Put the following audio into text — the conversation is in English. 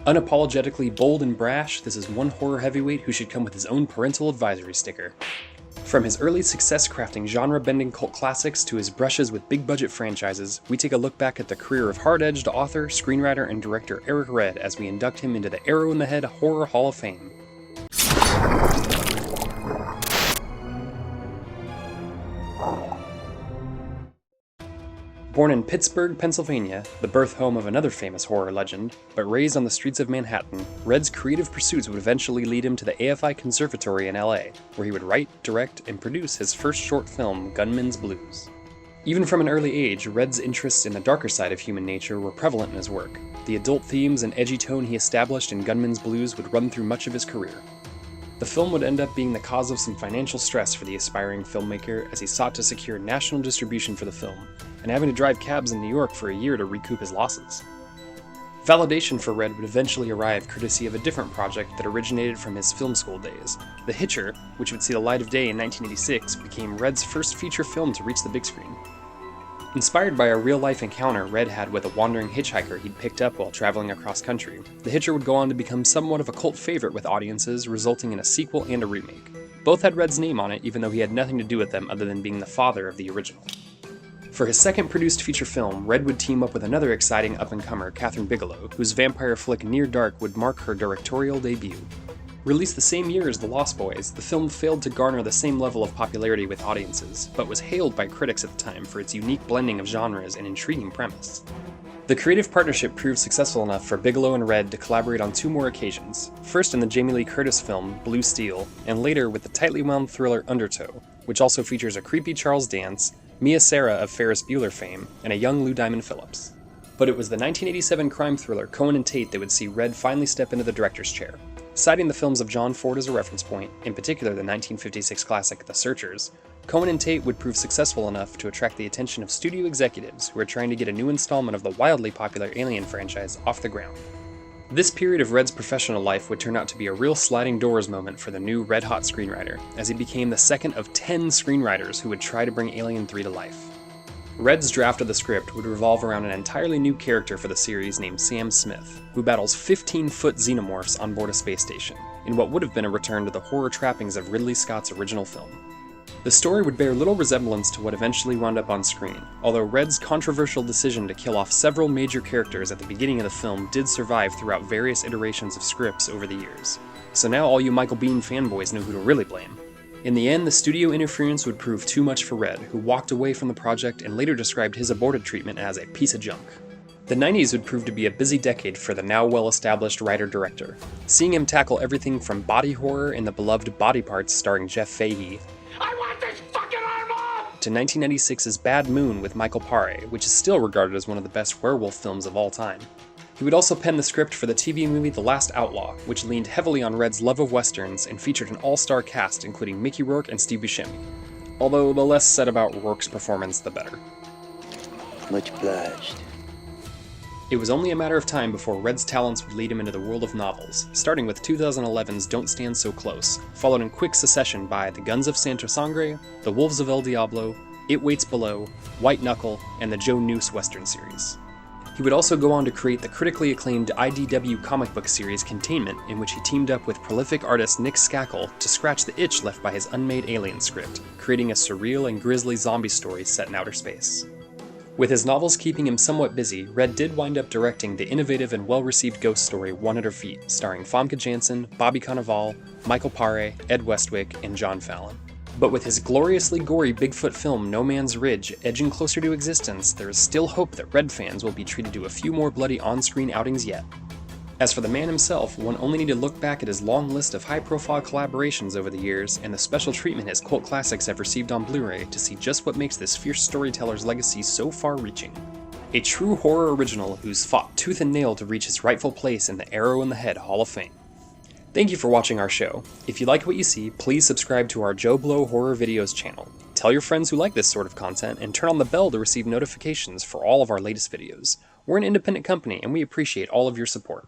Unapologetically bold and brash, this is one horror heavyweight who should come with his own Parental Advisory sticker. From his early success crafting genre-bending cult classics to his brushes with big-budget franchises, we take a look back at the career of hard-edged author, screenwriter, and director Eric Red as we induct him into the Arrow in the Head Horror Hall of Fame. Born in Pittsburgh, Pennsylvania, the birth home of another famous horror legend, but raised on the streets of Manhattan, Red's creative pursuits would eventually lead him to the AFI Conservatory in LA, where he would write, direct, and produce his first short film, Gunman's Blues. Even from an early age, Red's interests in the darker side of human nature were prevalent in his work. The adult themes and edgy tone he established in Gunman's Blues would run through much of his career. The film would end up being the cause of some financial stress for the aspiring filmmaker as he sought to secure national distribution for the film, and having to drive cabs in New York for a year to recoup his losses. Validation for Red would eventually arrive courtesy of a different project that originated from his film school days. The Hitcher, which would see the light of day in 1986, became Red's first feature film to reach the big screen. Inspired by a real-life encounter Red had with a wandering hitchhiker he'd picked up while traveling across country, The Hitcher would go on to become somewhat of a cult favorite with audiences, resulting in a sequel and a remake. Both had Red's name on it, even though he had nothing to do with them other than being the father of the original. For his second produced feature film, Red would team up with another exciting up-and-comer, Kathryn Bigelow, whose vampire flick Near Dark would mark her directorial debut. Released the same year as The Lost Boys, the film failed to garner the same level of popularity with audiences, but was hailed by critics at the time for its unique blending of genres and intriguing premise. The creative partnership proved successful enough for Bigelow and Red to collaborate on two more occasions, first in the Jamie Lee Curtis film, Blue Steel, and later with the tightly wound thriller Undertow, which also features a creepy Charles Dance, Mia Sara of Ferris Bueller fame, and a young Lou Diamond Phillips. But it was the 1987 crime thriller Cohen and Tate that would see Red finally step into the director's chair. Citing the films of John Ford as a reference point, in particular the 1956 classic The Searchers, Cohen and Tate would prove successful enough to attract the attention of studio executives who were trying to get a new installment of the wildly popular Alien franchise off the ground. This period of Red's professional life would turn out to be a real sliding doors moment for the new red-hot screenwriter, as he became the second of 10 screenwriters who would try to bring Alien 3 to life. Red's draft of the script would revolve around an entirely new character for the series named Sam Smith, who battles 15-foot xenomorphs on board a space station, in what would have been a return to the horror trappings of Ridley Scott's original film. The story would bear little resemblance to what eventually wound up on screen, although Red's controversial decision to kill off several major characters at the beginning of the film did survive throughout various iterations of scripts over the years. So now all you Michael Biehn fanboys know who to really blame. In the end, the studio interference would prove too much for Red, who walked away from the project and later described his aborted treatment as a piece of junk. The 90s would prove to be a busy decade for the now well-established writer-director, seeing him tackle everything from body horror in the beloved Body Parts starring Jeff Fahey, I want this fucking arm off! To 1996's Bad Moon with Michael Paré, which is still regarded as one of the best werewolf films of all time. He would also pen the script for the TV movie The Last Outlaw, which leaned heavily on Red's love of westerns and featured an all-star cast including Mickey Rourke and Steve Buscemi. Although the less said about Rourke's performance, the better. Much obliged. It was only a matter of time before Red's talents would lead him into the world of novels, starting with 2011's Don't Stand So Close, followed in quick succession by The Guns of Santa Sangre, The Wolves of El Diablo, It Waits Below, White Knuckle, and the Joe Noose Western series. He would also go on to create the critically acclaimed IDW comic book series Containment, in which he teamed up with prolific artist Nick Skakel to scratch the itch left by his unmade Alien script, creating a surreal and grisly zombie story set in outer space. With his novels keeping him somewhat busy, Red did wind up directing the innovative and well-received ghost story One at Her Feet, starring Famke Janssen, Bobby Cannavale, Michael Paré, Ed Westwick, and John Fallon. But with his gloriously gory Bigfoot film No Man's Ridge edging closer to existence, there is still hope that Red fans will be treated to a few more bloody on-screen outings yet. As for the man himself, one only need to look back at his long list of high-profile collaborations over the years and the special treatment his cult classics have received on Blu-ray to see just what makes this fierce storyteller's legacy so far-reaching. A true horror original who's fought tooth and nail to reach his rightful place in the Arrow in the Head Hall of Fame. Thank you for watching our show. If you like what you see, please subscribe to our JoBlo Horror Videos channel. Tell your friends who like this sort of content, and turn on the bell to receive notifications for all of our latest videos. We're an independent company, and we appreciate all of your support.